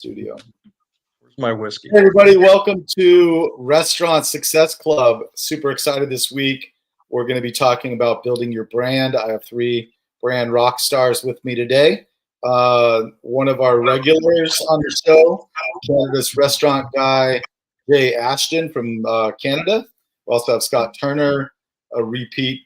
studio. Where's my whiskey? Hey everybody, welcome to Restaurant Success Club. Super excited this week. We're going to be talking about building your brand. I have three brand rock stars with me today. One of our regulars on the show, Canada's restaurant guy, Jay Ashton from Canada. We also have Scot Turner, a repeat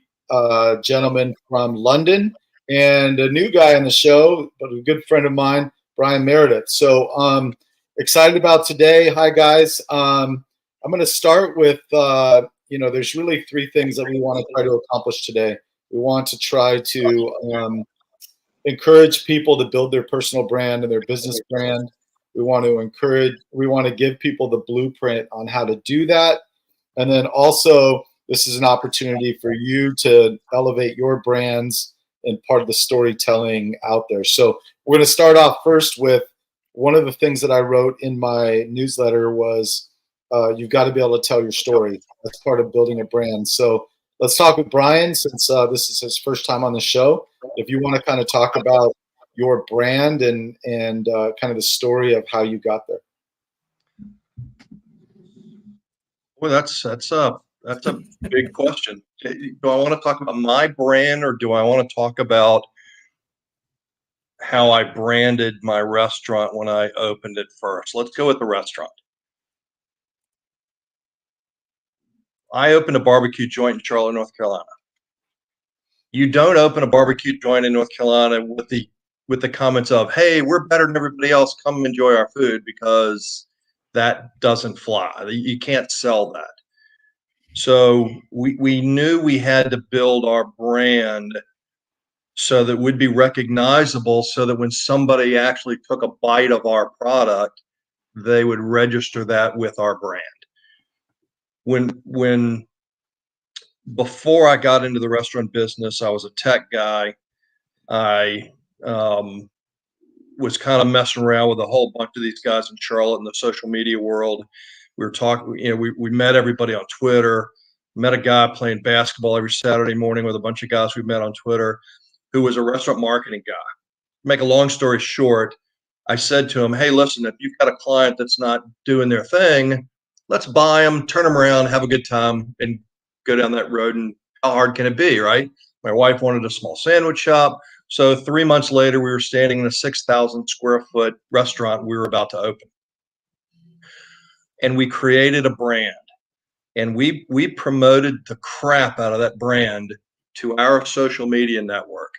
gentleman from London, and a new guy on the show, but a good friend of mine, Bryan Meredith. So excited about today. Hi, guys. I'm going to start with, there's really three things that we want to try to accomplish today. We want to try to encourage people to build their personal brand and their business brand. We want to give people the blueprint on how to do that. And then also, this is an opportunity for you to elevate your brands and part of the storytelling out there. So we're going to start off first with one of the things that I wrote in my newsletter was you've got to be able to tell your story. That's part of building a brand. So let's talk with Bryan, since this is his first time on the show. If you want to kind of talk about your brand and kind of the story of how you got there. Well, that's a big question. Do I want to talk about my brand, or do I want to talk about how I branded my restaurant when I opened it first? Let's go with the restaurant. I opened a barbecue joint in Charlotte, North Carolina. You don't open a barbecue joint in North Carolina with the comments of, "Hey, we're better than everybody else. Come enjoy our food," because that doesn't fly. You can't sell that. So we knew we had to build our brand so that we'd be recognizable, so that when somebody actually took a bite of our product, they would register that with our brand. When before I got into the restaurant business, I was a tech guy. I was kind of messing around with a whole bunch of these guys in Charlotte in the social media world. We were talking, we met everybody on Twitter, met a guy playing basketball every Saturday morning with a bunch of guys we met on Twitter, who was a restaurant marketing guy. Make a long story short, I said to him, "Hey, listen, if you've got a client that's not doing their thing, let's buy them, turn them around, have a good time, and go down that road. And how hard can it be, right?" My wife wanted a small sandwich shop. So 3 months later, we were standing in a 6,000 square foot restaurant we were about to open. And we created a brand. And we promoted the crap out of that brand to our social media network.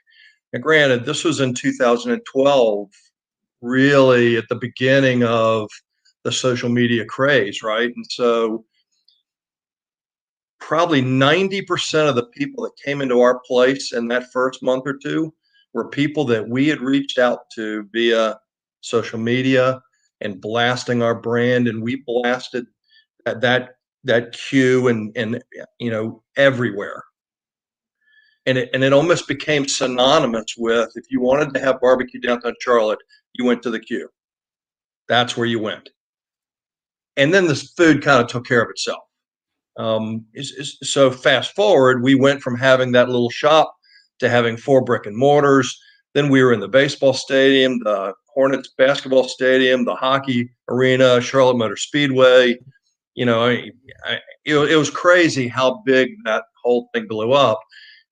And granted, this was in 2012, really at the beginning of the social media craze, right? And so probably 90% of the people that came into our place in that first month or two were people that we had reached out to via social media and blasting our brand. And we blasted that queue and everywhere. And it almost became synonymous with, if you wanted to have barbecue downtown Charlotte, you went to the queue. That's where you went. And then the food kind of took care of itself. So fast forward, we went from having that little shop to having 4 brick and mortars. Then we were in the baseball stadium, the Hornets basketball stadium, the hockey arena, Charlotte Motor Speedway. It was crazy how big that whole thing blew up.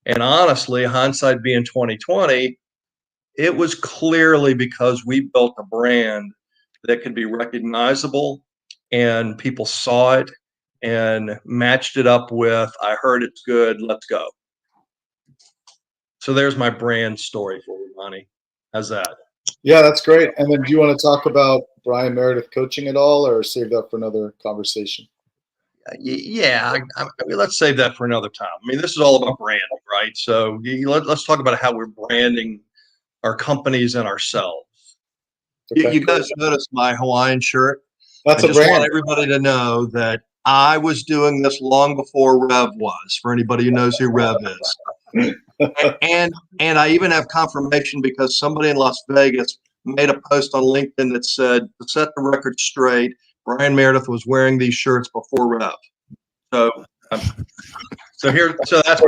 And honestly, hindsight being 2020, it was clearly because we built a brand that could be recognizable, and people saw it and matched it up with, "I heard it's good, let's go." So there's my brand story for you, Monty. How's that? Yeah, that's great. And then do you want to talk about Bryan Meredith coaching at all, or save that for another conversation? Yeah, I mean, let's save that for another time. I mean, this is all about branding, right? So let's talk about how we're branding our companies and ourselves. Okay. You guys notice my Hawaiian shirt? That's I just want everybody to know that I was doing this long before Rev was, for anybody who knows who Rev is. and I even have confirmation because somebody in Las Vegas made a post on LinkedIn that said, to set the record straight, Bryan Meredith was wearing these shirts before Rev. So that's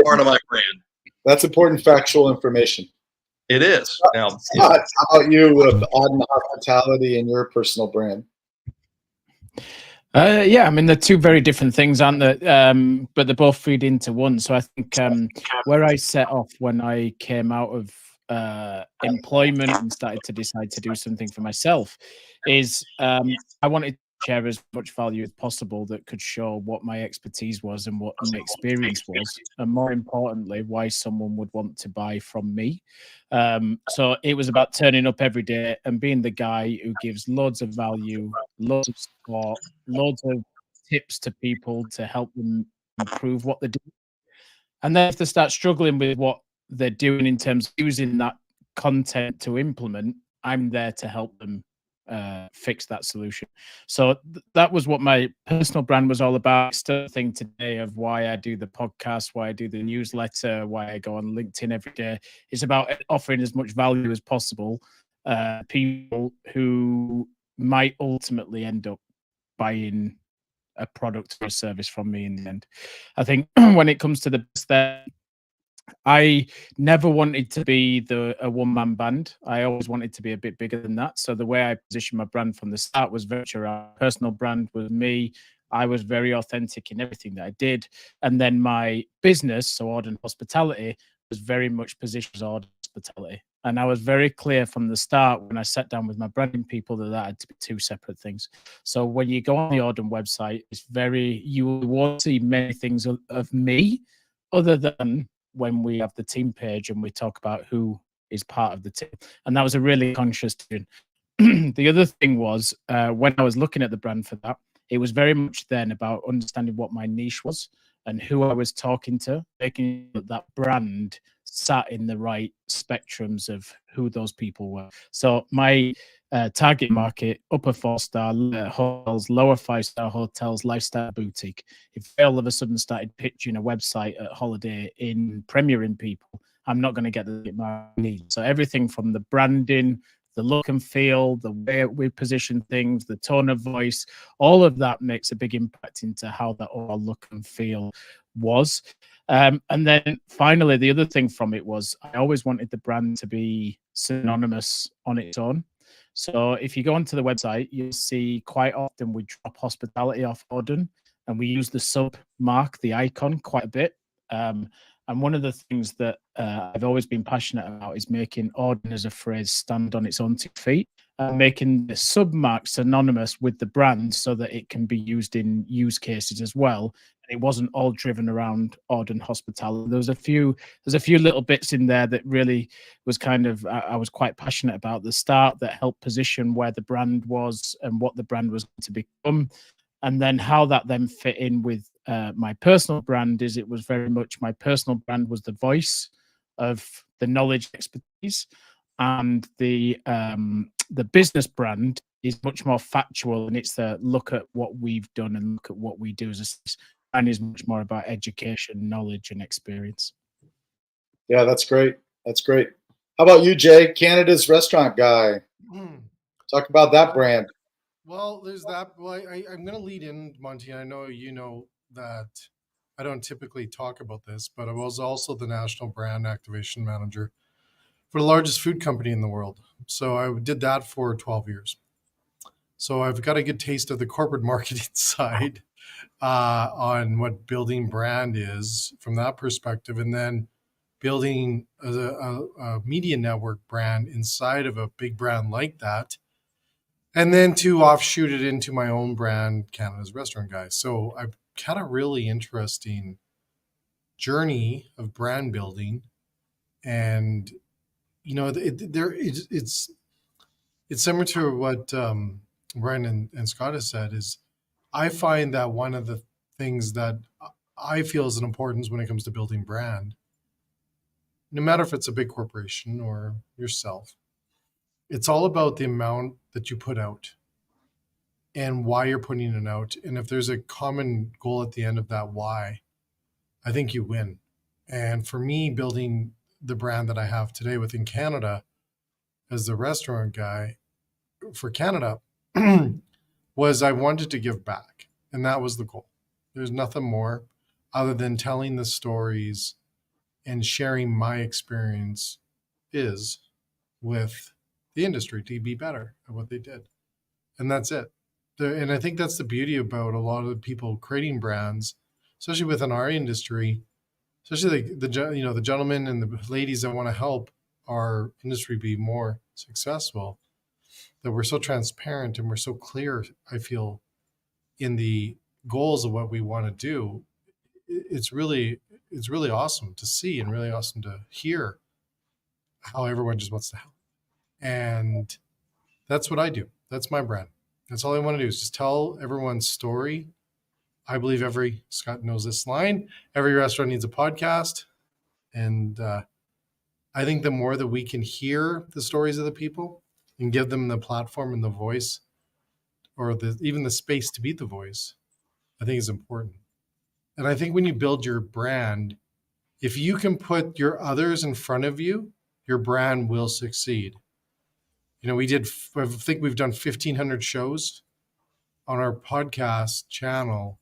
part of my brand. That's important factual information. It is. Now, Scott, how about you with Auden Hospitality and your personal brand? Yeah, I mean, they're two very different things, aren't they? But they both feed into one. So I think where I set off when I came out of employment and started to decide to do something for myself is I wanted to share as much value as possible that could show what my expertise was and what my experience was, and more importantly, why someone would want to buy from me. So it was about turning up every day and being the guy who gives loads of value, loads of support, loads of tips to people to help them improve what they do. And then if they start struggling with what they're doing in terms of using that content to implement, I'm there to help them fix that solution. So that was what my personal brand was all about. Still a thing today of why I do the podcast, why I do the newsletter, why I go on LinkedIn every day. It's about offering as much value as possible. People who might ultimately end up buying a product or a service from me in the end. I think when it comes to the best there, I never wanted to be a one-man band. I always wanted to be a bit bigger than that. So the way I positioned my brand from the start was very much around personal brand was me. I was very authentic in everything that I did. And then my business, so Auden Hospitality, was very much positioned as Auden Hospitality. And I was very clear from the start when I sat down with my branding people that had to be two separate things. So when you go on the Auden website, you won't see many things of me other than when we have the team page and we talk about who is part of the team. And that was a really conscious decision. The other thing was when I was looking at the brand for that, it was very much then about understanding what my niche was and who I was talking to, making sure that brand sat in the right spectrums of who those people were. So my target market, upper 4-star hotels, lower 5-star hotels, lifestyle boutique. If I all of a sudden started pitching a website at Holiday in premiering people, I'm not going to get the market I need. So everything from the branding, the look and feel, the way we position things, the tone of voice, all of that makes a big impact into how that overall look and feel was. And then finally, the other thing from it was I always wanted the brand to be synonymous on its own. So if you go onto the website, you'll see quite often we drop hospitality off Auden and we use the sub mark, the icon, quite a bit. And one of the things that I've always been passionate about is making Auden as a phrase stand on its own 2 feet, and making the sub mark synonymous with the brand so that it can be used in use cases as well. And it wasn't all driven around Auden Hospitality. There's a few little bits in there that really was kind of I was quite passionate about at the start that helped position where the brand was and what the brand was going to become. And then how that then fit in with my personal brand is it was very much my personal brand was the voice of the knowledge expertise, and the business brand is much more factual, and it's the look at what we've done and look at what we do as a, and is much more about education, knowledge, and experience. Yeah, that's great. That's great. How about you, Jay? Canada's restaurant guy. Talk about that brand. Well, there's that. Well, I'm going to lead in, Monty. I know you know that I don't typically talk about this, but I was also the national brand activation manager for the largest food company in the world. So I did that for 12 years. So I've got a good taste of the corporate marketing side on what building brand is from that perspective, and then building a media network brand inside of a big brand like that, and then to offshoot it into my own brand, Canada's Restaurant Guy. So I've had a really interesting journey of brand building, and you know, it's similar to what Bryan and Scott has said. Is I find that one of the things that I feel is an importance when it comes to building brand, no matter if it's a big corporation or yourself, it's all about the amount that you put out and why you're putting it out. And if there's a common goal at the end of that why, I think you win. And for me, building the brand that I have today within Canada as the restaurant guy for Canada was I wanted to give back. And that was the goal. There's nothing more other than telling the stories and sharing my experience is with the industry to be better at what they did. And that's it. And I think that's the beauty about a lot of the people creating brands, especially within our industry, especially the gentlemen and the ladies that want to help our industry be more successful, that we're so transparent and we're so clear, I feel, in the goals of what we want to do. It's really awesome to see and really awesome to hear how everyone just wants to help. And that's what I do. That's my brand. That's all I want to do is just tell everyone's story. I believe Scott knows this line, every restaurant needs a podcast. And I think the more that we can hear the stories of the people and give them the platform and the voice, or even the space to be the voice, I think is important. And I think when you build your brand, if you can put your others in front of you, your brand will succeed. You know, I think we've done 1,500 shows on our podcast channel,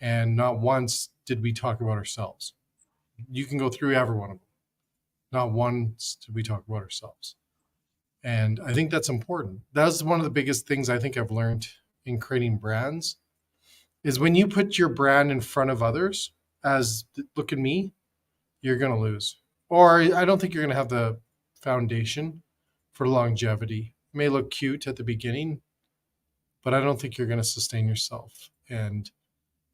and not once did we talk about ourselves. You can go through every one of them. Not once did we talk about ourselves. And I think that's important. That's one of the biggest things I think I've learned in creating brands is when you put your brand in front of others as look at me, you're going to lose. Or I don't think you're going to have the foundation for longevity. It may look cute at the beginning, but I don't think you're going to sustain yourself. And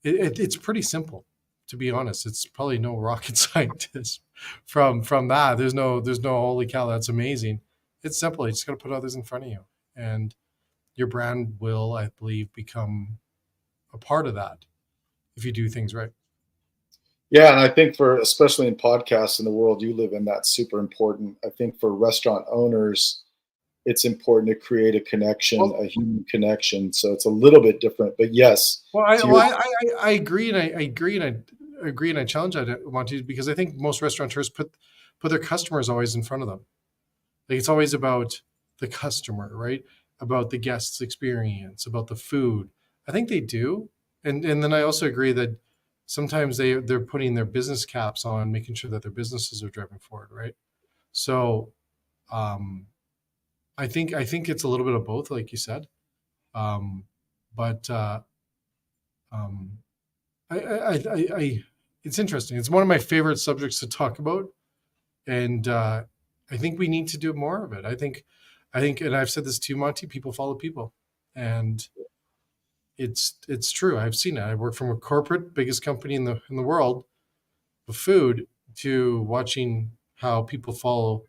it's pretty simple, to be honest. It's probably no rocket scientist from that. There's no holy cow, that's amazing. It's simple. You just got to put others in front of you, and your brand will, I believe, become a part of that if you do things right. Yeah, and I think especially in podcasts in the world you live in, that's super important. I think for restaurant owners, it's important to create a connection, a human connection. So it's a little bit different, but yes. Well, I agree, and I agree, and I challenge that, Monte, because I think most restaurateurs put their customers always in front of them. Like it's always about the customer, right? About the guest's experience, about the food. I think they do, and then I also agree that sometimes they're putting their business caps on, making sure that their businesses are driving forward, right? So, I think it's a little bit of both, like you said, but it's interesting. It's one of my favorite subjects to talk about, and I think we need to do more of it. I think, and I've said this to you, Monte. People follow people, and it's true. I've seen it. I work from a corporate, biggest company in the world of food, to watching how people follow,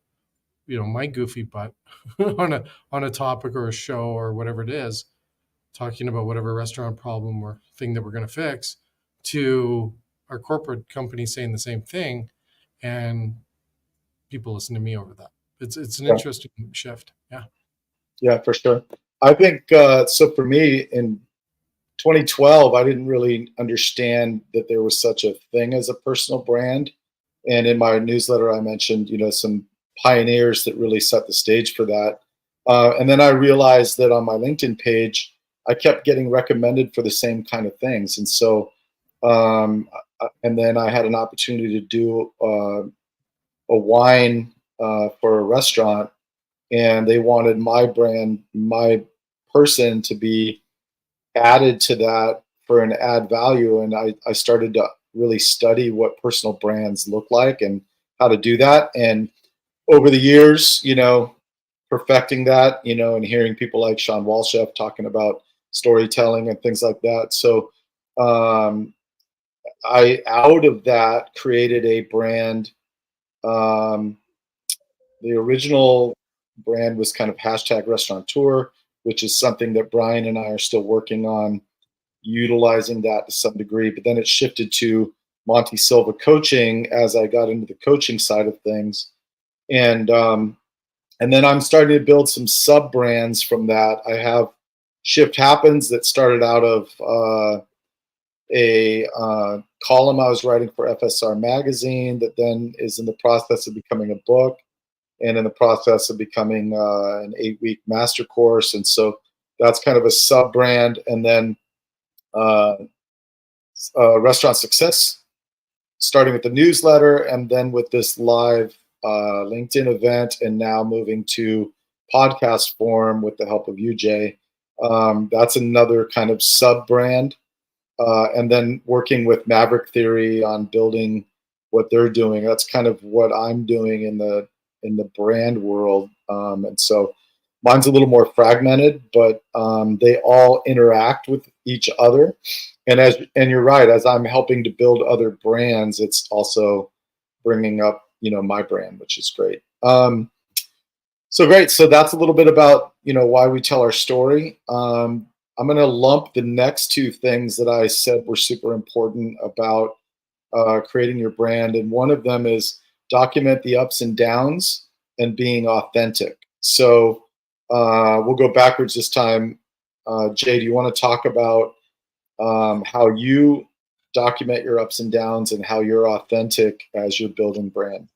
my goofy butt on a topic or a show or whatever it is, talking about whatever restaurant problem or thing that we're going to fix, to our corporate company saying the same thing, and people listen to me over that. It's an interesting shift. Yeah, for sure. I think so. For me, in 2012, I didn't really understand that there was such a thing as a personal brand. And in my newsletter, I mentioned, some pioneers that really set the stage for that. And then I realized that on my LinkedIn page, I kept getting recommended for the same kind of things. And so, and then I had an opportunity to do a wine for a restaurant, and they wanted my brand, my person to be added to that for an add value. And I started to really study what personal brands look like and how to do that. And over the years, perfecting that, and hearing people like Sean Walchef talking about storytelling and things like that. So I, out of that, created a brand. The original brand was kind of #restaurateur, which is something that Bryan and I are still working on, utilizing that to some degree. But then it shifted to Monte Silva coaching as I got into the coaching side of things. And then I'm starting to build some sub brands from that. I have Shift Happens that started out of a column I was writing for FSR magazine that then is in the process of becoming a book, and in the process of becoming an 8-week master course. And so that's kind of a sub brand. And then Restaurant Success, starting with the newsletter, and then with this live LinkedIn event, and now moving to podcast form with the help of you, Jay. That's another kind of sub brand. And then working with Maverick Theory on building what they're doing. That's kind of what I'm doing in the brand world. And so mine's a little more fragmented, but they all interact with each other. And you're right, as I'm helping to build other brands, it's also bringing up, my brand, which is great. So great. So that's a little bit about, why we tell our story. I'm going to lump the next two things that I said were super important about creating your brand. And one of them is document the ups and downs and being authentic. So we'll go backwards this time. Jay, do you want to talk about how you document your ups and downs and how you're authentic as you're building brand?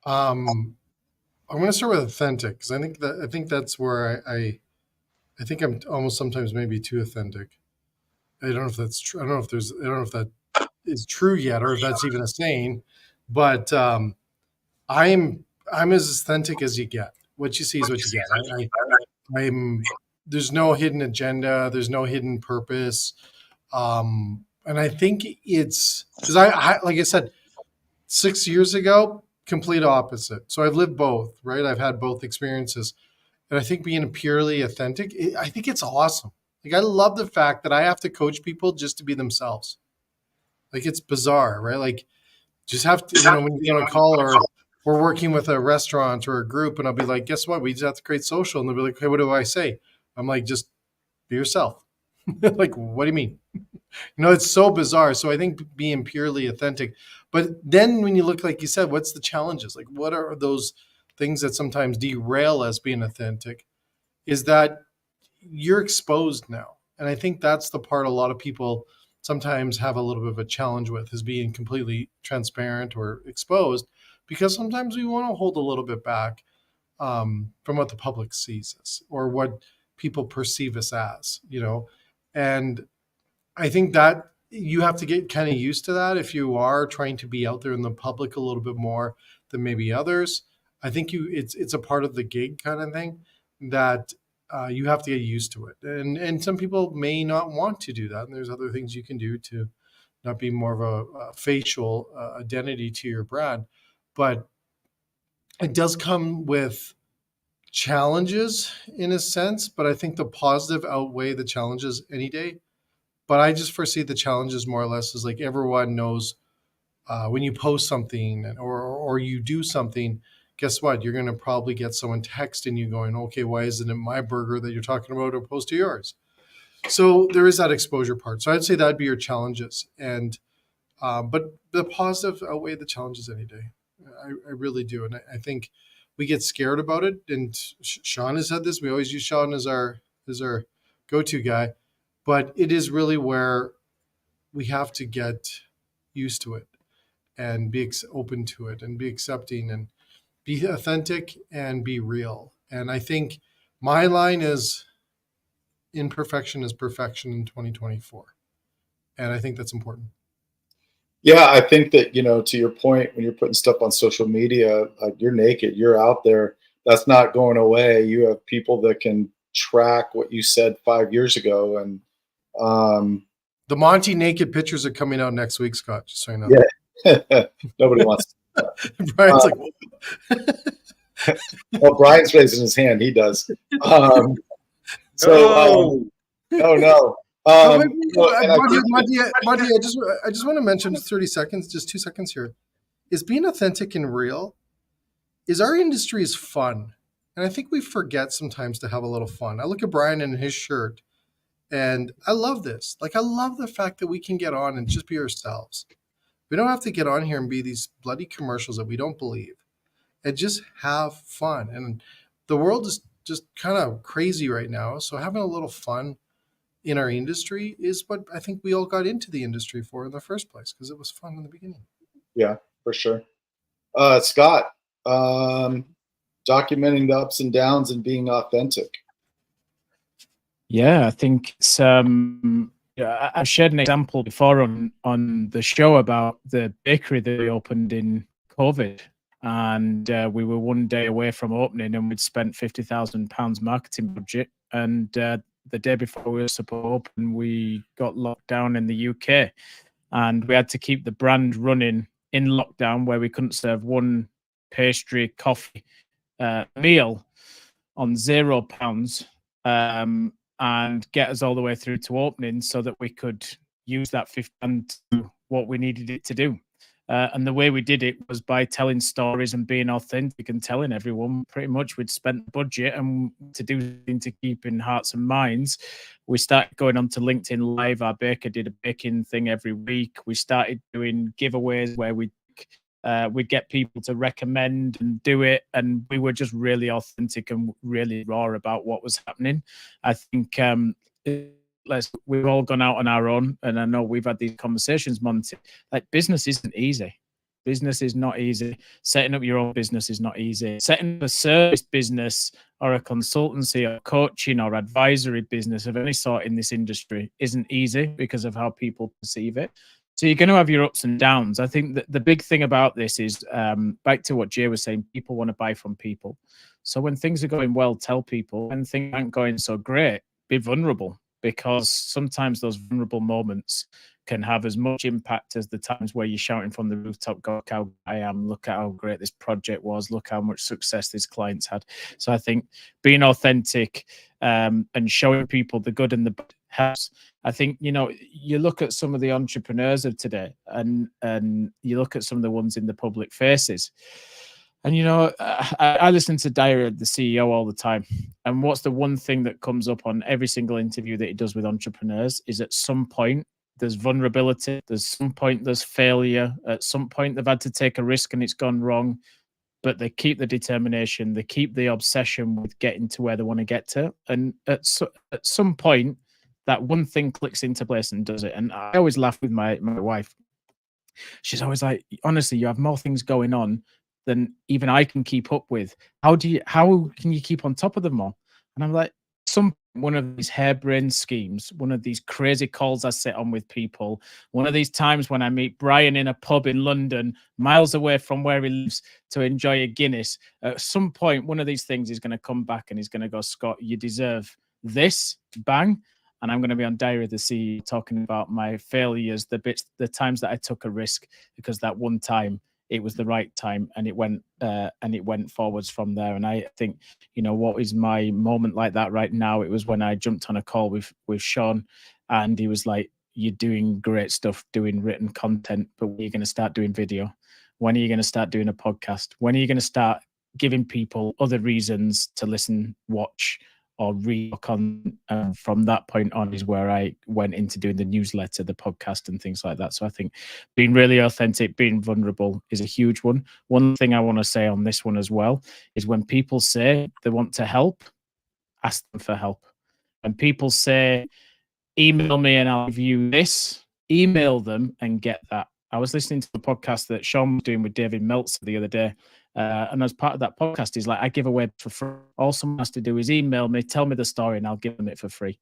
I'm going to start with authentic, because I think that's where I think I'm almost sometimes maybe too authentic. I don't know if that's true. I don't know if that is true yet, or if that's even a saying, but I'm as authentic as you get. What you see is what you get. There's no hidden agenda. There's no hidden purpose. And I think it's because I like I said, 6 years ago, complete opposite. So I've lived both, right? I've had both experiences. And I think being purely authentic, I think it's awesome. Like, I love the fact that I have to coach people just to be themselves. Like, it's bizarre, right? Like, just have to, when you get on a call or we're working with a restaurant or a group, and I'll be like, guess what? We just have to create social. And they'll be like, hey, what do I say? I'm like, just be yourself. Like, what do you mean? It's so bizarre. So I think being purely authentic. But then when you look, like you said, what's the challenges? Like, what are those things that sometimes derail us being authentic? Is that you're exposed now. And I think that's the part a lot of people sometimes have a little bit of a challenge with, is being completely transparent or exposed, because sometimes we want to hold a little bit back from what the public sees us or what people perceive us as, and I think that you have to get kind of used to that if you are trying to be out there in the public a little bit more than maybe others. I think it's a part of the gig kind of thing that you have to get used to it. And some people may not want to do that. And there's other things you can do to not be more of a facial identity to your brand. But it does come with challenges in a sense, but I think the positive outweigh the challenges any day. But I just foresee the challenges more or less as like everyone knows when you post something or you do something, guess what? You're going to probably get someone texting you going, okay, why isn't it my burger that you're talking about opposed to yours? So there is that exposure part. So I'd say that'd be your challenges. And but the positive outweigh the challenges any day. I really do. And I think we get scared about it. And Sean has said this. We always use Sean as our go-to guy. But it is really where we have to get used to it and be open to it and be accepting and be authentic and be real. And I think my line is imperfection is perfection in 2024. And I think that's important. Yeah, I think that, to your point, when you're putting stuff on social media, like, you're naked, you're out there. That's not going away. You have people that can track what you said 5 years ago. And the Monty naked pictures are coming out next week, Scott, just so you know. Yeah. Nobody wants to. Brian's well, Brian's raising his hand. He does. No. No. Monty, I just want to mention 30 seconds, just 2 seconds here. Is being authentic and real, is our industry is fun. And I think we forget sometimes to have a little fun. I look at Bryan in his shirt, and I love this. Like, I love the fact that we can get on and just be ourselves. We don't have to get on here and be these bloody commercials that we don't believe, and just have fun. And the world is just kind of crazy right now. So having a little fun in our industry is what I think we all got into the industry for in the first place, because it was fun in the beginning. Yeah, for sure. Scott, documenting the ups and downs and being authentic. Yeah, I think it's I shared an example before on the show about the bakery that we opened in COVID. and we were one day away from opening, and we'd spent £50,000 marketing budget. And the day before we were supposed to open, we got locked down in the UK, and we had to keep the brand running in lockdown, where we couldn't serve one pastry, coffee, meal on £0, and get us all the way through to opening, so that we could use that 50 to do what we needed it to do. And the way we did it was by telling stories and being authentic and telling everyone pretty much we'd spent the budget, and to do something to keep in hearts and minds, we started going on to LinkedIn Live. Our baker did a baking thing every week. We started doing giveaways where we'd get people to recommend and do it, and we were just really authentic and really raw about what was happening. I think we've all gone out on our own, and I know we've had these conversations, Monte. Like, business isn't easy. Business is not easy. Setting up your own business is not easy. Setting up a service business or a consultancy or coaching or advisory business of any sort in this industry isn't easy because of how people perceive it. So you're going to have your ups and downs. I think that the big thing about this is, back to what Jay was saying, people want to buy from people. So when things are going well, tell people. When things aren't going so great, be vulnerable, because sometimes those vulnerable moments can have as much impact as the times where you're shouting from the rooftop, "Go, look how I am, look at how great this project was, look how much success these clients had." So I think being authentic and showing people the good and the bad helps. I think, you look at some of the entrepreneurs of today, and you look at some of the ones in the public faces. And, I listen to Dyer, the CEO, all the time. And what's the one thing that comes up on every single interview that he does with entrepreneurs is, at some point, there's vulnerability. There's some point there's failure. At some point, they've had to take a risk and it's gone wrong. But they keep the determination. They keep the obsession with getting to where they want to get to. And at some point, that one thing clicks into place and does it. And I always laugh with my wife. She's always like, honestly, you have more things going on than even I can keep up with. How can you keep on top of them all? And I'm like, one of these harebrained schemes, one of these crazy calls I sit on with people, one of these times when I meet Bryan in a pub in London, miles away from where he lives, to enjoy a Guinness. At some point, one of these things is going to come back and he's going to go, "Scott, you deserve this, bang." And I'm going to be on Diary of the CEO talking about my failures, the times that I took a risk, because that one time it was the right time, and it went forwards from there. And I think, what is my moment like that right now? It was when I jumped on a call with Sean, and he was like, "You're doing great stuff, doing written content, but when are you going to start doing video? When are you going to start doing a podcast? When are you going to start giving people other reasons to listen, watch, or read?" From that point on is where I went into doing the newsletter, the podcast, and things like that. So I think being really authentic, being vulnerable is a huge one. One thing I want to say on this one as well is, when people say they want to help, ask them for help. When people say, "Email me and I'll give you this," email them and get that. I was listening to the podcast that Sean was doing with David Meltzer the other day. And as part of that podcast, he's like, "I give away for free. All someone has to do is email me, tell me the story, and I'll give them it for free."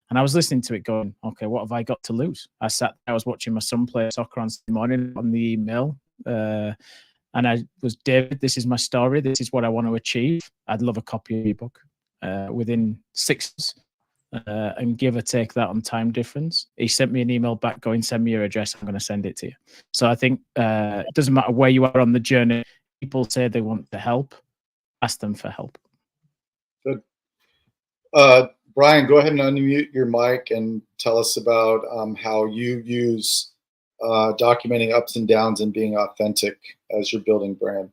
And I was listening to it going, okay, what have I got to lose? I was watching my son play soccer on Sunday morning on the email. And I was, "David, this is my story. This is what I want to achieve. I'd love a copy of your book within 6 months. And give or take that on time difference." He sent me an email back going, "Send me your address. I'm going to send it to you." So I think it doesn't matter where you are on the journey. People say they want to help, ask them for help. Good. Bryan, go ahead and unmute your mic and tell us about how you use documenting ups and downs and being authentic as you're building brand.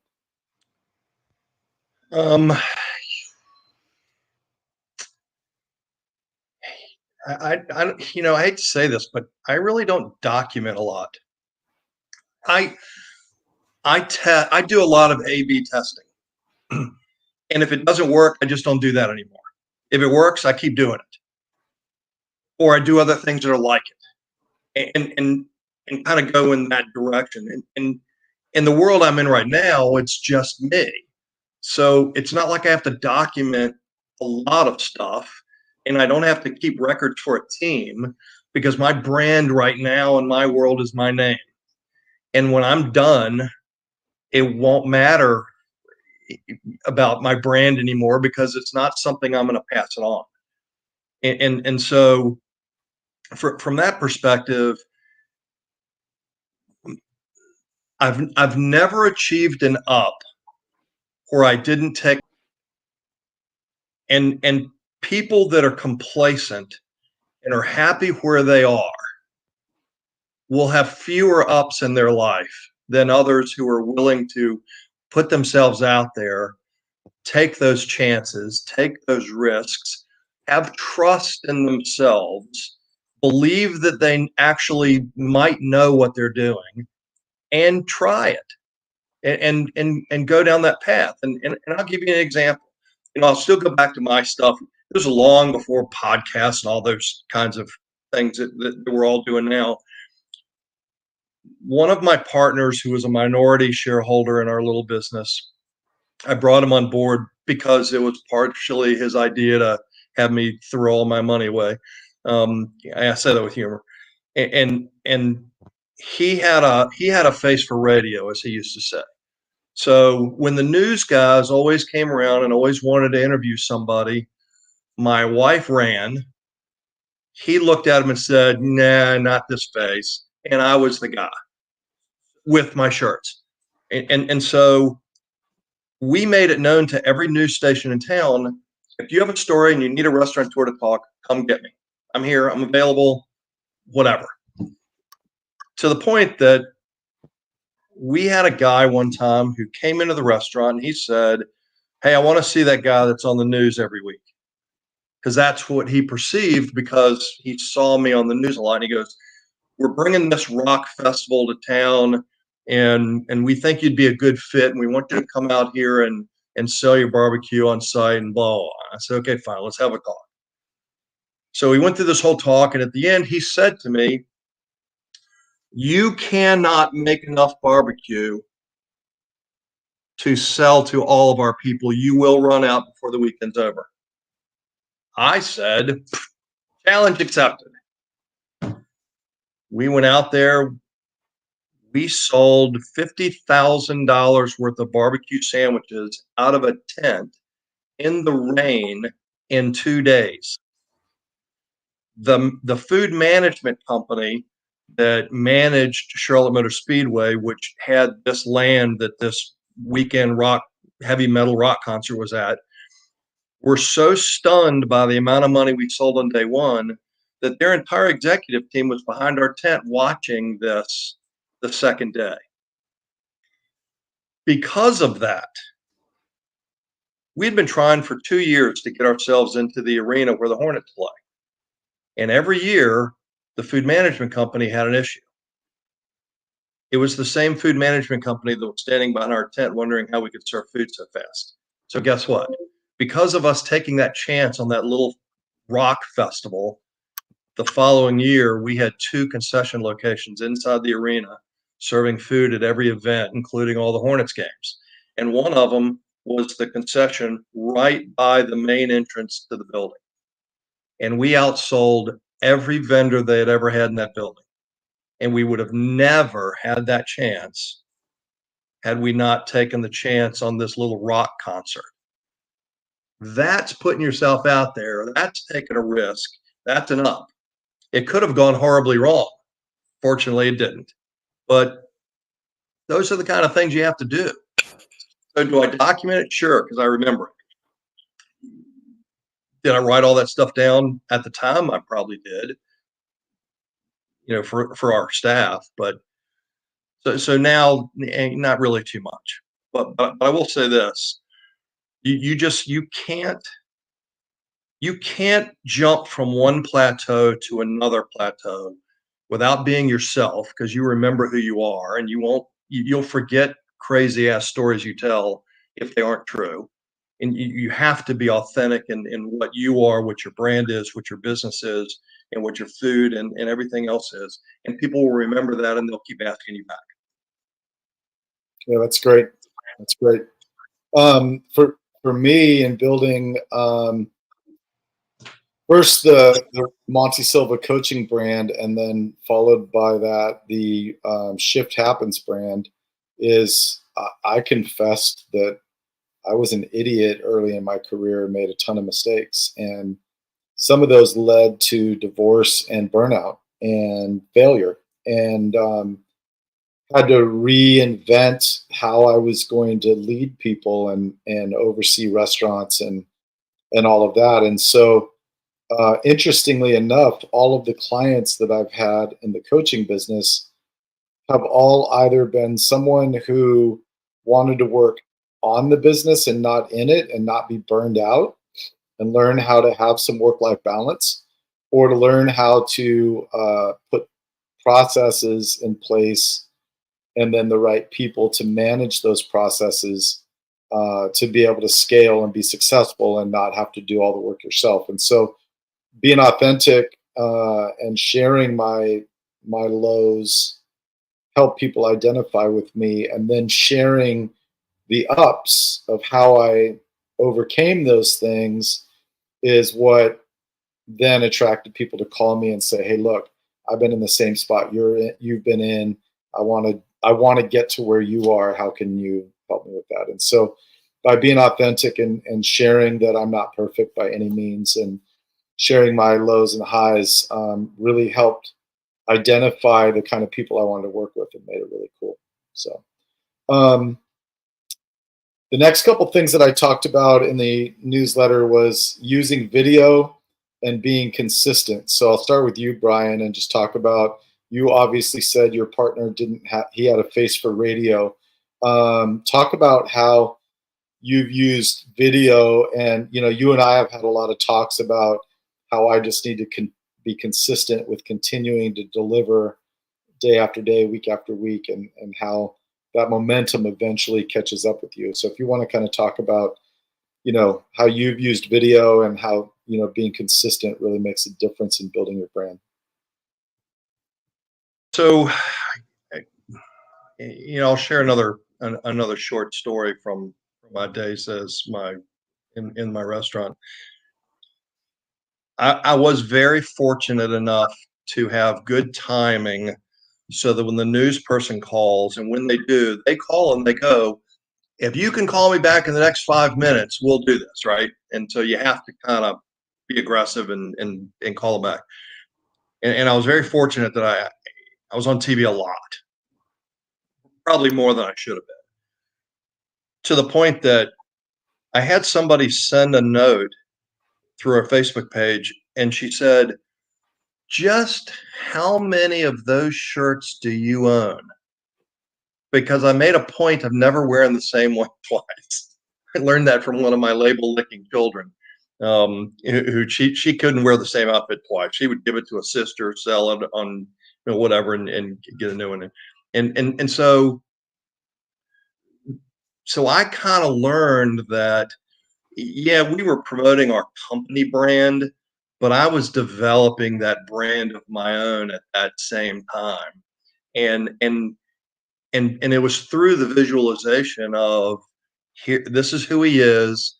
I hate to say this, but I really don't document a lot. I do a lot of A/B testing, and if it doesn't work, I just don't do that anymore. If it works, I keep doing it, or I do other things that are like it, and kind of go in that direction. And in the world I'm in right now, it's just me, so it's not like I have to document a lot of stuff, and I don't have to keep records for a team, because my brand right now in my world is my name. And when I'm done, it won't matter about my brand anymore because it's not something I'm going to pass it on. And so from that perspective, I've never achieved an up where I didn't take, and people that are complacent and are happy where they are will have fewer ups in their life than others who are willing to put themselves out there, take those chances, take those risks, have trust in themselves, believe that they actually might know what they're doing, and try it and go down that path. And I'll give you an example. I'll still go back to my stuff. It was long before podcasts and all those kinds of things that we're all doing now. One of my partners, who was a minority shareholder in our little business, I brought him on board because it was partially his idea to have me throw all my money away. I said that with humor, and he had a face for radio, as he used to say. So when the news guys always came around and always wanted to interview somebody, my wife ran. He looked at him and said, "Nah, not this face," and I was the guy with my shirts, and so we made it known to every news station in town, if you have a story and you need a restaurateur to talk, come get me. I'm here. I'm available, whatever. To the point that we had a guy one time who came into the restaurant and he said, "Hey, I want to see that guy that's on the news every week." Because that's what he perceived, because he saw me on the news a lot. And he goes, "We're bringing this rock festival to town, and we think you'd be a good fit, and we want you to come out here and sell your barbecue on site and blah, blah." I said, "Okay, fine, let's have a talk." So we went through this whole talk, and at the end, he said to me, "You cannot make enough barbecue to sell to all of our people. You will run out before the weekend's over." I said, "Challenge accepted." We went out there. We sold $50,000 worth of barbecue sandwiches out of a tent in the rain in 2 days. The food management company that managed Charlotte Motor Speedway, which had this land that this weekend heavy metal rock concert was at, were so stunned by the amount of money we sold on day one that their entire executive team was behind our tent watching this the second day. Because of that, we'd been trying for 2 years to get ourselves into the arena where the Hornets play. And every year, the food management company had an issue. It was the same food management company that was standing behind our tent wondering how we could serve food so fast. So guess what? Because of us taking that chance on that little rock festival, the following year, we had 2 concession locations inside the arena serving food at every event, including all the Hornets games. And one of them was the concession right by the main entrance to the building. And we outsold every vendor they had ever had in that building. And we would have never had that chance had we not taken the chance on this little rock concert. That's putting yourself out there. That's taking a risk. That's an up. It could have gone horribly wrong. Fortunately, it didn't. But those are the kind of things you have to do. So do I document it? Sure, because I remember it. Did I write all that stuff down at the time? I probably did, for our staff. But so now, not really too much. But I will say this: you can't jump from one plateau to another plateau without being yourself, because you remember who you are, and you'll forget crazy ass stories you tell if they aren't true. And you have to be authentic in what you are, what your brand is, what your business is, and what your food and everything else is. And people will remember that, and they'll keep asking you back. Yeah, that's great. That's great. For me in building, first the Monte Silva coaching brand, and then followed by that the Shift Happens brand, is I confessed that I was an idiot early in my career, made a ton of mistakes, and some of those led to divorce and burnout and failure, and had to reinvent how I was going to lead people and oversee restaurants and all of that. And so, interestingly enough, all of the clients that I've had in the coaching business have all either been someone who wanted to work on the business and not in it and not be burned out and learn how to have some work-life balance, or to learn how to put processes in place and then the right people to manage those processes to be able to scale and be successful and not have to do all the work yourself. And so being authentic and sharing my lows help people identify with me, and then sharing the ups of how I overcame those things is what then attracted people to call me and say, "Hey, look, I've been in the same spot you've been in. I want to get to where you are. How can you help me with that?" And so by being authentic and sharing that I'm not perfect by any means, and sharing my lows and highs, really helped identify the kind of people I wanted to work with and made it really cool. So the next couple things that I talked about in the newsletter was using video and being consistent. So I'll start with you, Bryan, and just talk about, you obviously said your partner he had a face for radio. Talk about how you've used video, and you and I have had a lot of talks about how I just need to be consistent with continuing to deliver day after day, week after week, and how that momentum eventually catches up with you. So if you want to kind of talk about, how you've used video and how, being consistent really makes a difference in building your brand. So, I'll share another short story from my days as in my restaurant. I was very fortunate enough to have good timing, so that when the news person calls, and when they do, they call and they go, "If you can call me back in the next 5 minutes, we'll do this," right? And so you have to kind of be aggressive and call them back. And I was very fortunate that I was on TV a lot, probably more than I should have been, to the point that I had somebody send a note through our Facebook page, and she said, "Just how many of those shirts do you own?" Because I made a point of never wearing the same one twice. I learned that from one of my label licking children, who she couldn't wear the same outfit twice. She would give it to a sister, sell it on whatever, and get a new one. And so I kind of learned that, yeah, we were promoting our company brand, but I was developing that brand of my own at that same time. And it was through the visualization of, here, this is who he is.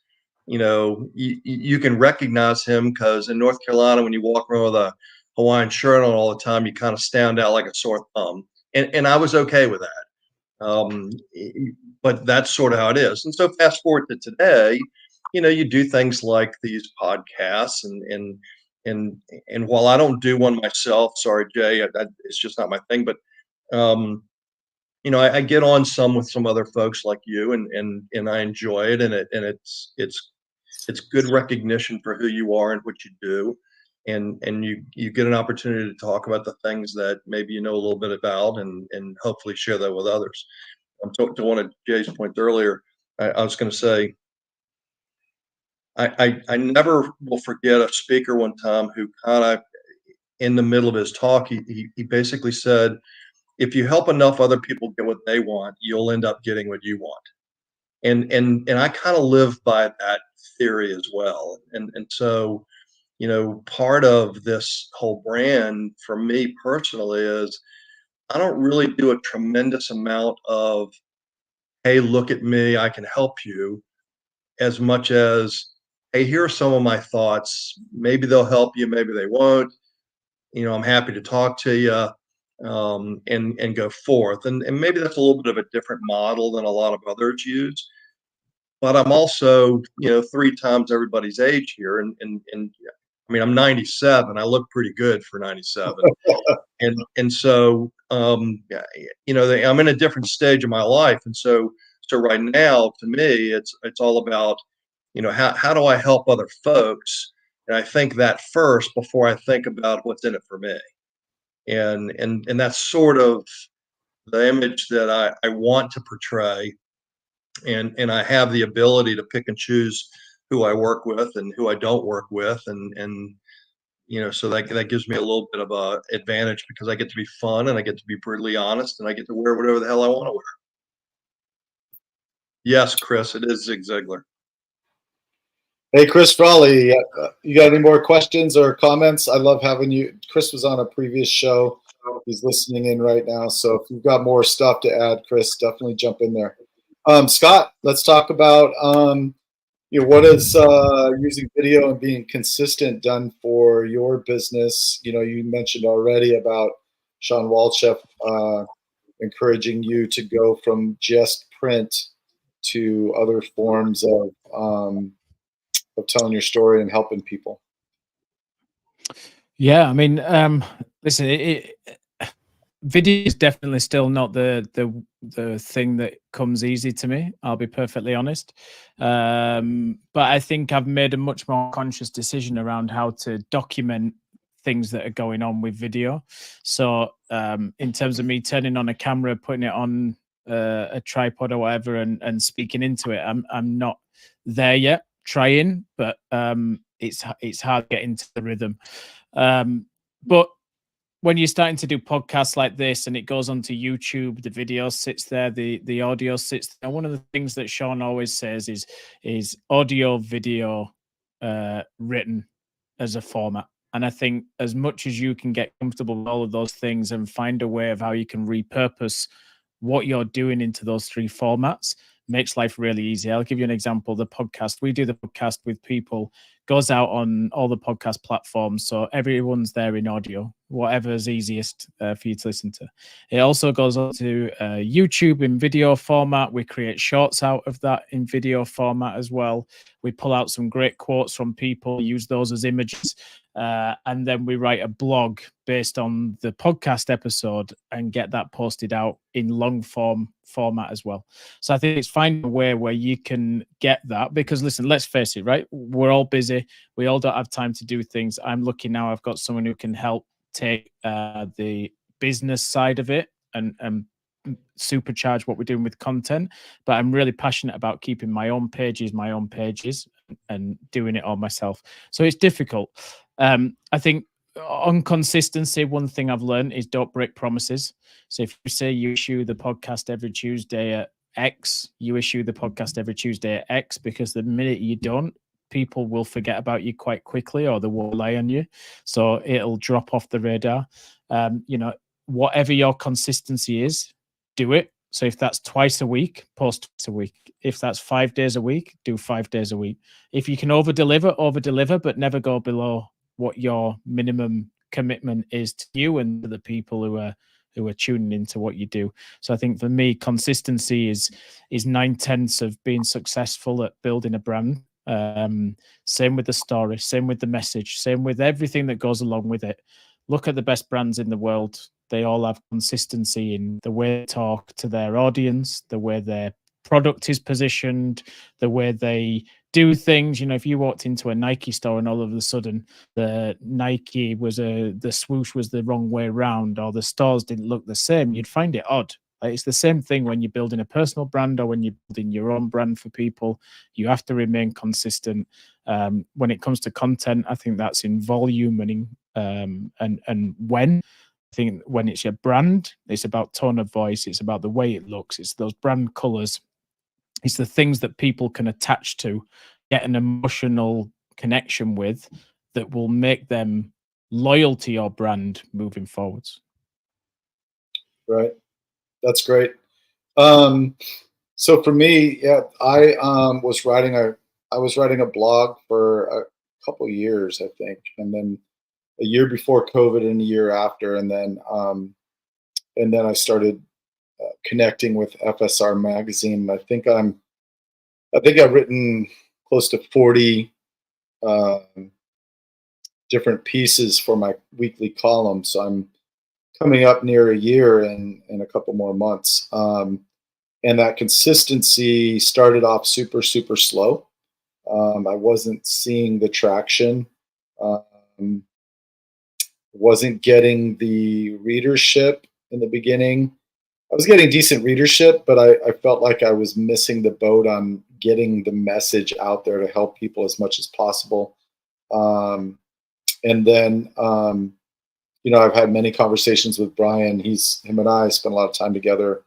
You can recognize him, because in North Carolina, when you walk around with a Hawaiian shirt on all the time, you kind of stand out like a sore thumb. And I was okay with that. But that's sort of how it is. And so fast forward to today, you do things like these podcasts, and while I don't do one myself, sorry, Jay, it's just not my thing, but I get on some with some other folks like you, and I enjoy it, and it's good recognition for who you are and what you do, and you get an opportunity to talk about the things that maybe you know a little bit about, and hopefully share that with others. To one of Jay's point earlier, I was going to say, I never will forget a speaker one time who kind of, in the middle of his talk, he basically said, "If you help enough other people get what they want, you'll end up getting what you want." And I kind of live by that theory as well. And so, part of this whole brand for me personally is, I don't really do a tremendous amount of, "Hey, look at me, I can help you," as much as, "Hey, here are some of my thoughts. Maybe they'll help you, maybe they won't. I'm happy to talk to you. and go forth. And maybe that's a little bit of a different model than a lot of others use. But I'm also, 3 times everybody's age here, and I mean, I'm 97. I look pretty good for 97, and so I'm in a different stage of my life, and so right now, to me, it's all about how do I help other folks, and I think that first before I think about what's in it for me, and that's sort of the image that I want to portray, and I have the ability to pick and choose who I work with and who I don't work with, and so that gives me a little bit of a advantage because I get to be fun and I get to be brutally honest and I get to wear whatever the hell I want to wear. Yes, Chris, it is Zig Ziglar. Hey, Chris Frawley, you got any more questions or comments? I love having you. Chris was on a previous show. He's listening in right now. So if you've got more stuff to add, Chris, definitely jump in there. Scott, let's talk about what is using video and being consistent done for your business. You mentioned already about Sean Walchef encouraging you to go from just print to other forms of telling your story and helping people. Yeah, I mean, listen, video is definitely still not the thing that comes easy to me. I'll be perfectly honest, but I think I've made a much more conscious decision around how to document things that are going on with video. So, in terms of me turning on a camera, putting it on a tripod or whatever, and speaking into it, I'm not there yet. Trying, but it's hard to get into the rhythm. But when you're starting to do podcasts like this and it goes onto YouTube, the video sits there, the audio sits there. One of the things that Sean always says is audio, video, written as a format. And I think as much as you can get comfortable with all of those things and find a way of how you can repurpose what you're doing into those 3 formats, makes life really easy. I'll give you an example. The podcast, we do the podcast with people, goes out on all the podcast platforms. So everyone's there in audio, whatever's easiest for you to listen to. It also goes on to YouTube in video format. We create shorts out of that in video format as well. We pull out some great quotes from people, use those as images. And then we write a blog based on the podcast episode and get that posted out in long form format as well. So I think it's finding a way where you can get that, because listen, let's face it, right? We're all busy. We all don't have time to do things. I'm lucky now I've got someone who can help take the business side of it and supercharge what we're doing with content. But I'm really passionate about keeping my own pages and doing it all myself. So it's difficult. I think on consistency, one thing I've learned is don't break promises. So if you say you issue the podcast every Tuesday at X, you issue the podcast every Tuesday at X, because the minute you don't, people will forget about you quite quickly or they will rely on you. So it'll drop off the radar. Whatever your consistency is, do it. So if that's twice a week, post twice a week. If that's 5 days a week, do 5 days a week. If you can over deliver, but never go below what your minimum commitment is to you and to the people who are tuning into what you do. So I think for me, consistency is 9/10 of being successful at building a brand. Same with the story, same with the message, same with everything that goes along with it. Look at the best brands in the world. They all have consistency in the way they talk to their audience, the way their product is positioned, the way they do things. If you walked into a Nike store and all of a sudden the Nike the swoosh was the wrong way around, or the stores didn't look the same, you'd find it odd. It's the same thing when you're building a personal brand or when you're building your own brand for people. You have to remain consistent. When it comes to content, I think that's in volume and when. I think when it's your brand, it's about tone of voice. It's about the way it looks. It's those brand colors. It's the things that people can attach to, get an emotional connection with, that will make them loyal to your brand moving forwards. Right. That's great. So for me, yeah, I was writing a blog for a couple of years, I think, and then a year before COVID and a year after, and then and then I started connecting with FSR magazine. I think I've written close to 40 different pieces for my weekly column. So I'm coming up near a year in a couple more months. And that consistency started off super, super slow. I wasn't seeing the traction, wasn't getting the readership in the beginning. I was getting decent readership, but I felt like I was missing the boat on getting the message out there to help people as much as possible. And then, I've had many conversations with Bryan. Him and I spend a lot of time together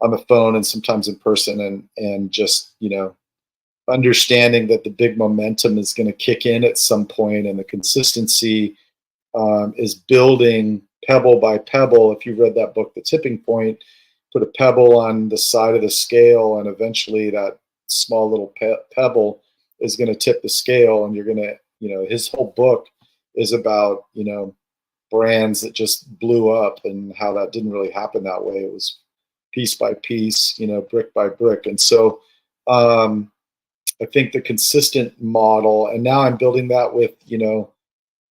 on the phone and sometimes in person, and just, understanding that the big momentum is going to kick in at some point, and the consistency is building pebble by pebble. If you've read that book, The Tipping Point, put a pebble on the side of the scale, and eventually that small little pebble is going to tip the scale, and you're going to, his whole book is about, brands that just blew up and how that didn't really happen that way. It was piece by piece, brick by brick. And so I think the consistent model, and now I'm building that with,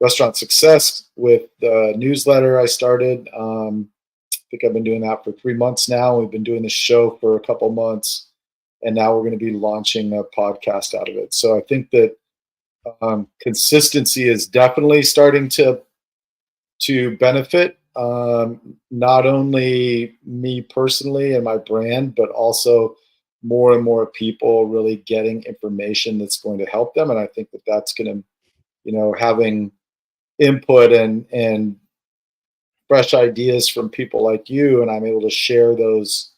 restaurant success with the newsletter I started. I think I've been doing that for 3 months now. We've been doing the show for a couple months, and now we're going to be launching a podcast out of it. So I think that consistency is definitely starting to benefit not only me personally and my brand, but also more and more people really getting information that's going to help them. And I think that that's going to, having input and fresh ideas from people like you, and I'm able to share those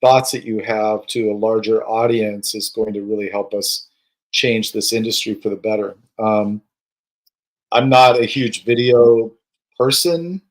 thoughts that you have to a larger audience, is going to really help us change this industry for the better. I'm not a huge video person.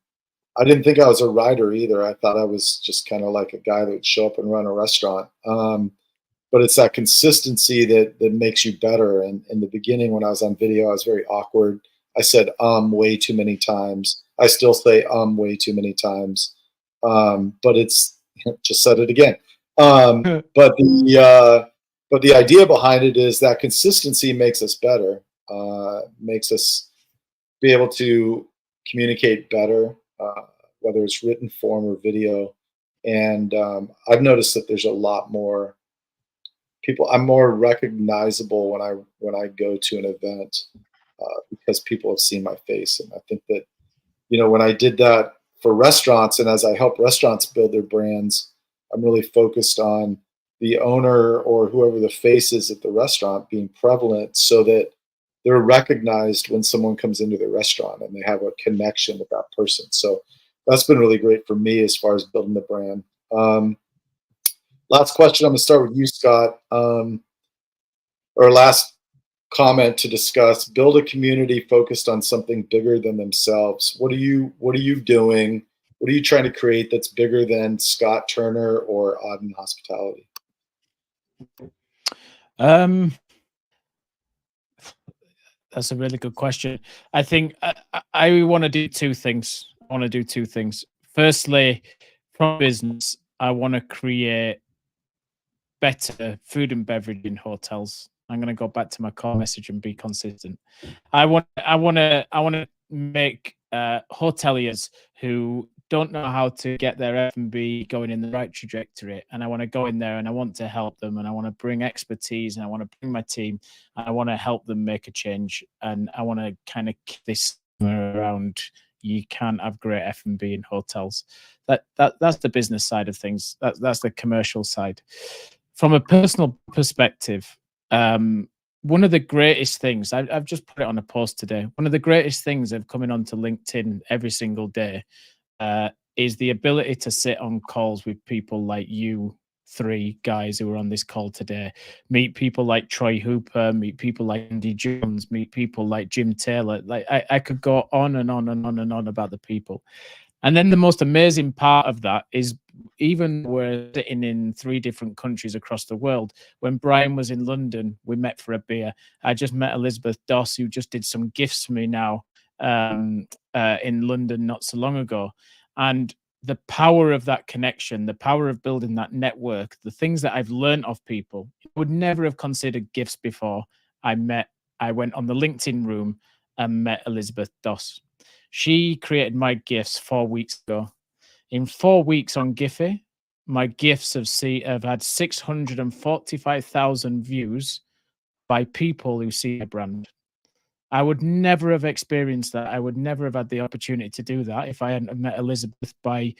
I didn't think I was a writer either. I thought I was just kind of like a guy that would show up and run a restaurant. But it's that consistency that makes you better. And in the beginning, when I was on video, I was very awkward. I said way too many times. I still say way too many times. But it's just said it again. But the idea behind it is that consistency makes us better, makes us be able to communicate better, whether it's written form or video. And I've noticed that there's a lot more people. I'm more recognizable when I go to an event because people have seen my face. And I think that, when I did that for restaurants, and as I help restaurants build their brands, I'm really focused on the owner or whoever the face is at the restaurant being prevalent, so that they're recognized when someone comes into the restaurant and they have a connection with that person. So that's been really great for me as far as building the brand. Last question. I'm going to start with you, Scott. Or last comment to discuss: build a community focused on something bigger than themselves. What are you doing? What are you trying to create that's bigger than Scot Turner or Auden Hospitality? That's a really good question. I think I want to do two things. Firstly, from business, I want to create better food and beverage in hotels. I'm going to go back to my core message and be consistent. I want to make hoteliers who don't know how to get their F&B going in the right trajectory, and I want to go in there and I want to help them, and I want to bring expertise, and I want to bring my team, and I want to help them make a change, and I want to kind of keep this around. You can't have great F&B in hotels. That's the business side of things. That's the commercial side. From a personal perspective, one of the greatest things, I've just put it on a post today, one of the greatest things of coming onto LinkedIn every single day is the ability to sit on calls with people like you three guys who are on this call today, meet people like Troy Hooper, meet people like Andy Jones, meet people like Jim Taylor. Like I could go on and on and on and on about the people. And then the most amazing part of that is, even we're sitting in 3 different countries across the world. When Bryan was in London, we met for a beer. I just met Elizabeth Doss, who just did some gifts for me now in London not so long ago. And the power of that connection, the power of building that network, the things that I've learned of people, I would never have considered gifts before I went on the LinkedIn room and met Elizabeth Doss. She created my gifts 4 weeks ago. In 4 weeks on Giphy, my gifts have had 645,000 views by people who see my brand. I would never have experienced that. I would never have had the opportunity to do that if I hadn't have met Elizabeth by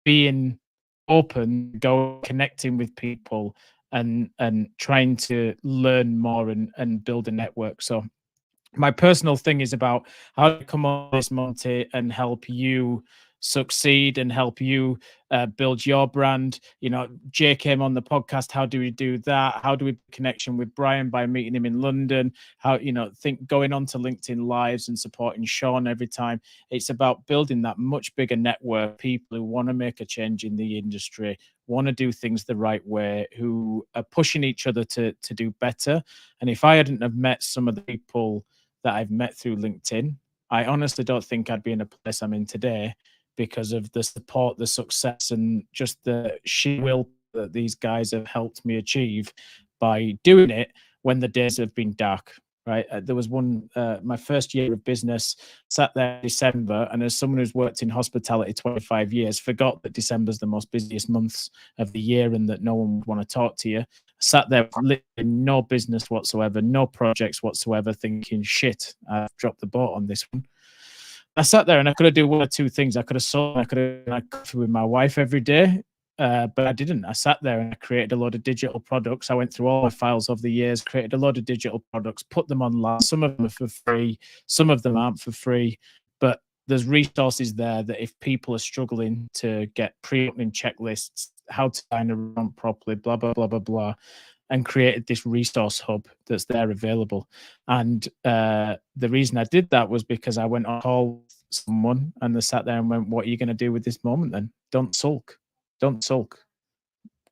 being open, connecting with people and trying to learn more and build a network. So my personal thing is about how to come on this, Monte, and help you succeed and help you build your brand. You know, Jay came on the podcast. How do we do that? How do we connection with Bryan by meeting him in London? How, you know, going on to LinkedIn Lives and supporting Sean every time. It's about building that much bigger network, people who want to make a change in the industry, want to do things the right way, who are pushing each other to do better. And if I hadn't have met some of the people that I've met through LinkedIn, I honestly don't think I'd be in a place I'm in today because of the support, the success, and just the sheer will that these guys have helped me achieve by doing it when the days have been dark. Right. There was one, my first year of business, sat there in December, and as someone who's worked in hospitality 25 years, forgot that December's the most busiest months of the year and that no one would want to talk to you. Sat there with literally no business whatsoever, no projects whatsoever, thinking, shit, I've dropped the boat on this one. I sat there and I could have done one or two things. I could have sold, I could have had coffee with my wife every day, but I didn't. I sat there and I created a lot of digital products. I went through all my files over the years, created a lot of digital products, put them online. Some of them are for free, some of them aren't for free, but there's resources there that if people are struggling to get pre-opening checklists, how to sign a run properly, blah, blah, blah, blah, blah, and created this resource hub that's there available. And the reason I did that was because I went on call with someone and they sat there and went, what are you going to do with this moment then? Don't sulk. Don't sulk.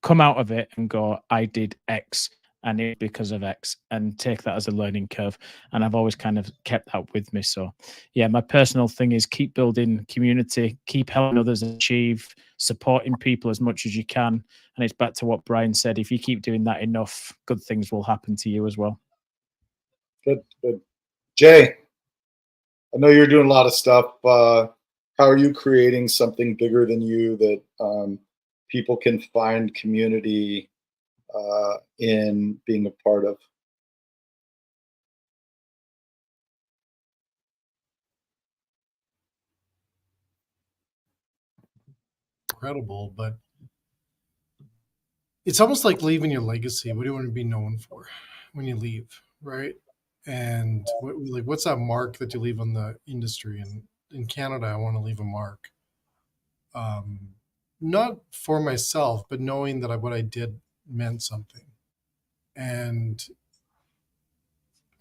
Come out of it and go, I did X and it because of X, and take that as a learning curve. And I've always kind of kept that with me. So yeah, my personal thing is keep building community, keep helping others achieve, supporting people as much as you can. And it's back to what Bryan said. If you keep doing that enough, good things will happen to you as well. Good, good. Jay, I know you're doing a lot of stuff. How are you creating something bigger than you that people can find community in being a part of? Incredible, but it's almost like leaving your legacy. What do you want to be known for when you leave, right? And what's that mark that you leave on the industry? And in Canada, I want to leave a mark, not for myself, but knowing that what I did meant something. And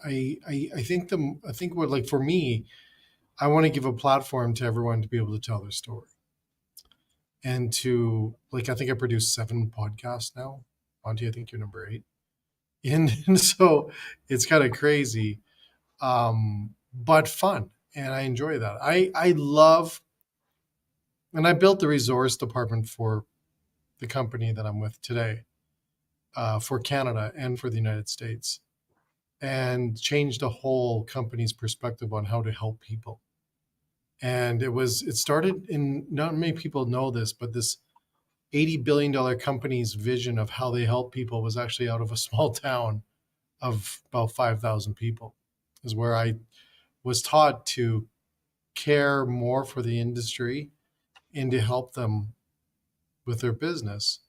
I think what, like, for me, I want to give a platform to everyone to be able to tell their story. And to, like, I think I produced 7 podcasts now. Monty, I think you're number 8. And so it's kind of crazy, but fun. And I enjoy that. I love, and I built the resource department for the company that I'm with today, for Canada and for the United States, and changed the whole company's perspective on how to help people. And it started in, not many people know this, but this $80 billion company's vision of how they help people was actually out of a small town of about 5,000 people, is where I was taught to care more for the industry and to help them with their business.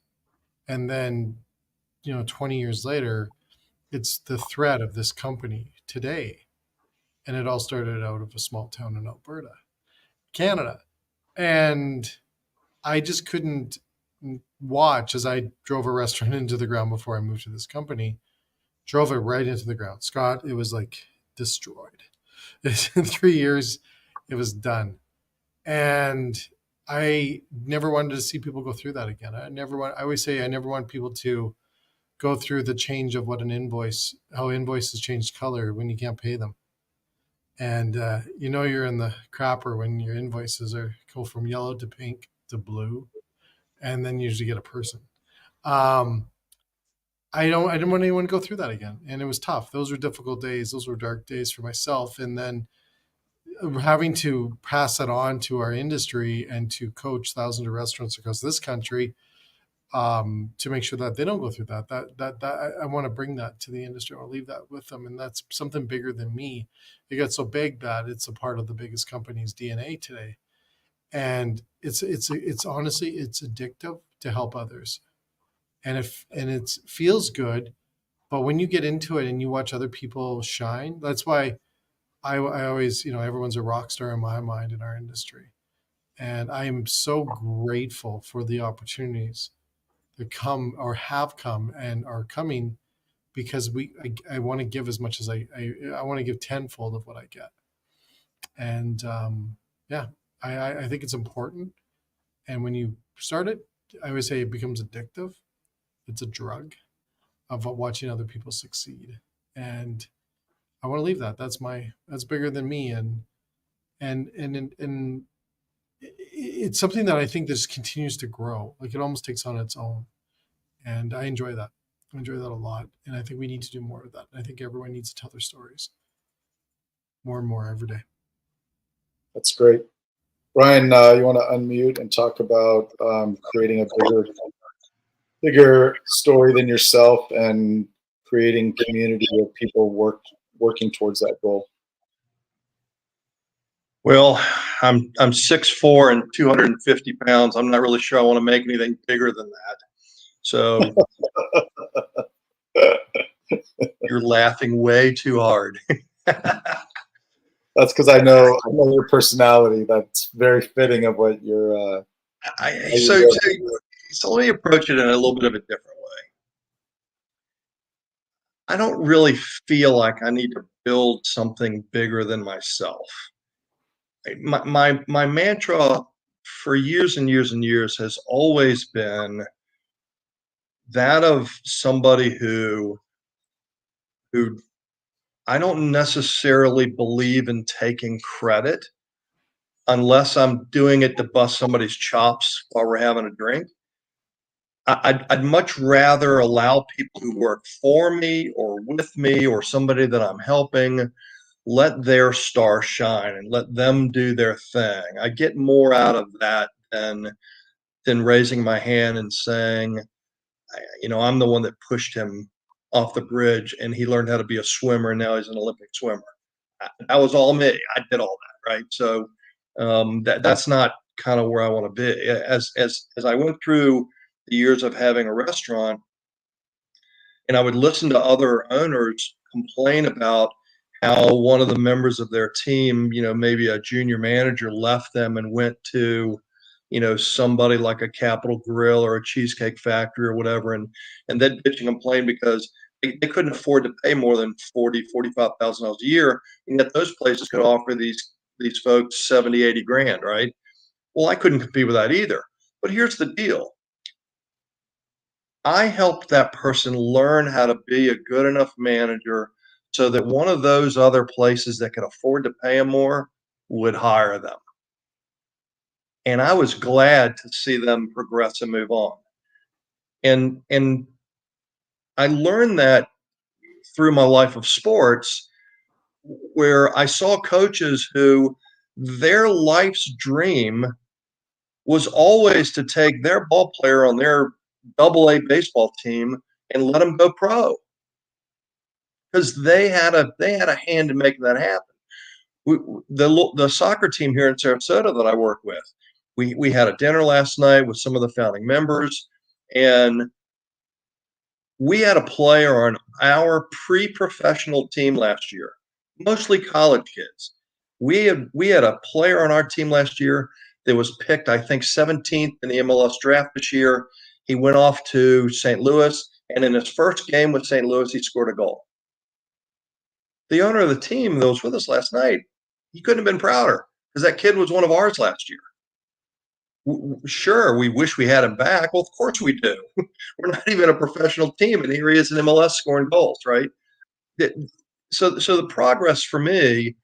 And then, 20 years later, it's the thread of this company today. And it all started out of a small town in Alberta, Canada. And I just couldn't watch as I drove a restaurant into the ground before I moved to this company, drove it right into the ground. Scott, it was like destroyed. In 3 years, it was done. And I never wanted to see people go through that again. I always say I never want people to go through the change of how invoices change color when you can't pay them. And you're in the crapper when your invoices go from yellow to pink to blue, and then you usually get a person. I didn't want anyone to go through that again, and it was tough. Those were difficult days. Those were dark days for myself, and then having to pass that on to our industry and to coach thousands of restaurants across this country, to make sure that they don't go through that. I want to bring that to the industry. I'll leave that with them, and that's something bigger than me. It got so big that it's a part of the biggest company's DNA today, and it's honestly, it's addictive to help others, and it feels good. But when you get into it and you watch other people shine, that's why I always, everyone's a rock star in my mind in our industry. And I am so grateful for the opportunities that come or have come and are coming, because I want to give as much as I want to give tenfold of what I get. And yeah, I think it's important. And when you start it, I always say it becomes addictive. It's a drug of watching other people succeed. And I want to leave that. That's bigger than me. And it's something that I think this continues to grow. Like, it almost takes on its own. And I enjoy that. I enjoy that a lot. And I think we need to do more of that. I think everyone needs to tell their stories more and more every day. That's great. Bryan, you want to unmute and talk about creating a bigger story than yourself and creating community of people working towards that goal? Well, I'm 6'4" and 250 pounds. I'm not really sure I want to make anything bigger than that. So you're laughing way too hard. That's because I know your personality. That's very fitting of what you're. So let me approach it in a little bit of a different way. I don't really feel like I need to build something bigger than myself. My mantra for years and years and years has always been that of somebody who I don't necessarily believe in taking credit unless I'm doing it to bust somebody's chops while we're having a drink. I'd much rather allow people who work for me or with me or somebody that I'm helping, let their star shine and let them do their thing. I get more out of that than raising my hand and saying, I'm the one that pushed him off the bridge and he learned how to be a swimmer and now he's an Olympic swimmer. That was all me. I did all that, right? So that's not kind of where I want to be. As I went through the years of having a restaurant, and I would listen to other owners complain about how one of the members of their team, maybe a junior manager, left them and went to, somebody like a Capital Grill or a Cheesecake Factory or whatever, and then bitch and complain because they couldn't afford to pay more than $45,000 a year, and yet those places could offer these folks 70, 80 grand, right? Well, I couldn't compete with that either. But here's the deal. I helped that person learn how to be a good enough manager so that one of those other places that could afford to pay them more would hire them. And I was glad to see them progress and move on. And I learned that through my life of sports, where I saw coaches who their life's dream was always to take their ball player on their AA baseball team and let them go pro, because they had a hand in making that happen. The soccer team here in Sarasota that I work with, we had a dinner last night with some of the founding members, and we had a player on our pre-professional team last year, mostly college kids. We had a player on our team last year that was picked, I think, 17th in the MLS draft this year. He went off to St. Louis, and in his first game with St. Louis, he scored a goal. The owner of the team that was with us last night, he couldn't have been prouder, because that kid was one of ours last year. Sure, we wish we had him back. Well, of course we do. We're not even a professional team, and here he is in MLS scoring goals, right? So the progress for me,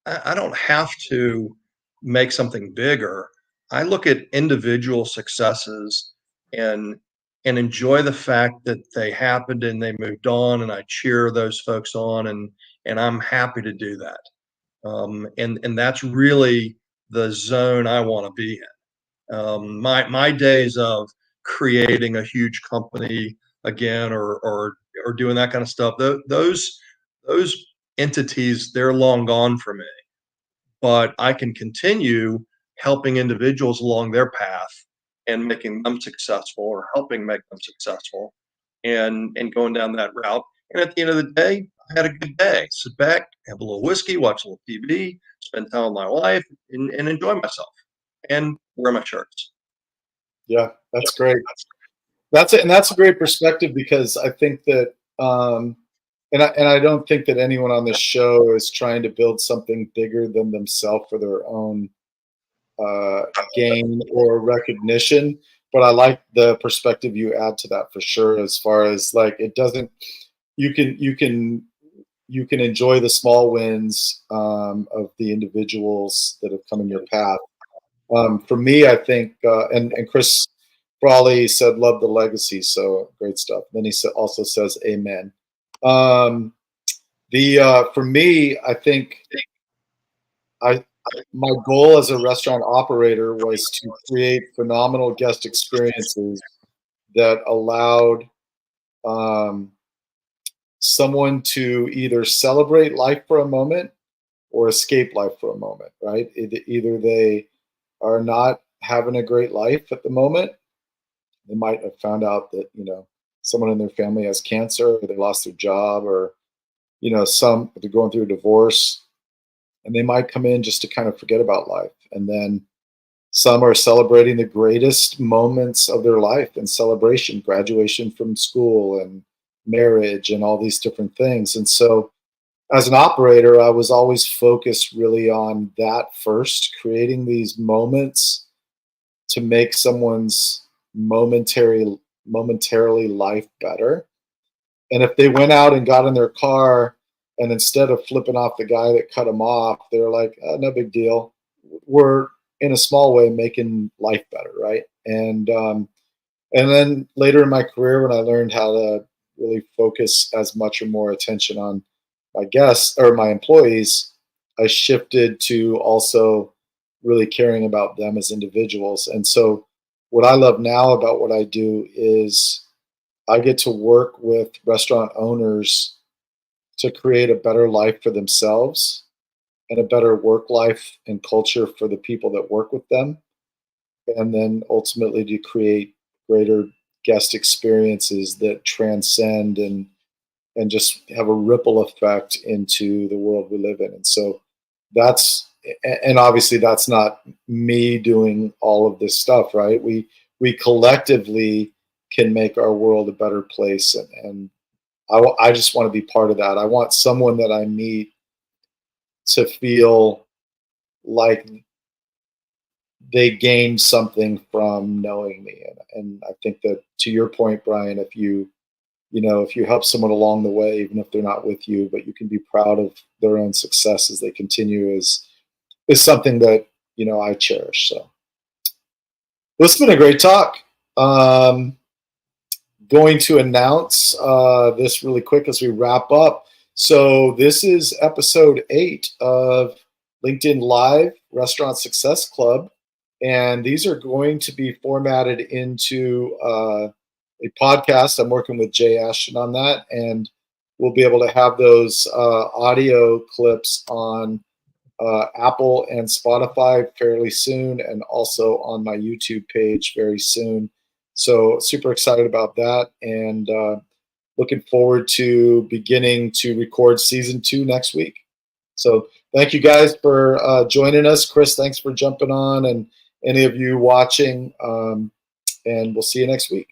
I don't have to make something bigger. I look at individual successes and enjoy the fact that they happened and they moved on, and I cheer those folks on, and I'm happy to do that. And that's really the zone I want to be in. My days of creating a huge company again, or doing that kind of stuff, those entities, they're long gone for me. But I can continue helping individuals along their path and making them successful, or helping make them successful, and going down that route. And at the end of the day, I had a good day. Sit back, have a little whiskey, watch a little TV, spend time with my wife, and enjoy myself, and wear my shirts. Yeah, that's great. That's it, and that's a great perspective, because I think that, and I don't think that anyone on this show is trying to build something bigger than themselves for their own gain or recognition. But I like the perspective you add to that for sure. As far as like, it doesn't. You can enjoy the small wins of the individuals that have come in your path. For me, I think, and Chris Brawley said, "Love the legacy." So great stuff. Then he also says, "Amen." For me, I think my goal as a restaurant operator was to create phenomenal guest experiences that allowed someone to either celebrate life for a moment or escape life for a moment, right? Either they are not having a great life at the moment. They might have found out that, someone in their family has cancer, or they lost their job, or, they're going through a divorce, and they might come in just to kind of forget about life. And then some are celebrating the greatest moments of their life and celebration, graduation from school and marriage and all these different things. And so as an operator, I was always focused really on that first, creating these moments to make someone's momentarily life better. And if they went out and got in their car, and instead of flipping off the guy that cut them off, they're like, oh, no big deal. We're in a small way making life better, right? And then later in my career, when I learned how to really focus as much or more attention on my guests or my employees, I shifted to also really caring about them as individuals. And so what I love now about what I do is I get to work with restaurant owners to create a better life for themselves and a better work life and culture for the people that work with them. And then ultimately to create greater guest experiences that transcend and just have a ripple effect into the world we live in. And so and obviously that's not me doing all of this stuff, right? We collectively can make our world a better place. And I just want to be part of that. I want someone that I meet to feel like they gained something from knowing me. And I think that, to your point, Bryan, if you help someone along the way, even if they're not with you, but you can be proud of their own success as they continue, is something that, I cherish. So this has been a great talk. Going to announce this really quick as we wrap up. So this is episode 8 of LinkedIn Live Restaurant Success Club. And these are going to be formatted into a podcast. I'm working with Jay Ashton on that. And we'll be able to have those audio clips on Apple and Spotify fairly soon, and also on my YouTube page very soon. So super excited about that, and looking forward to beginning to record season 2 next week. So thank you guys for joining us. Chris, thanks for jumping on, and any of you watching, and we'll see you next week.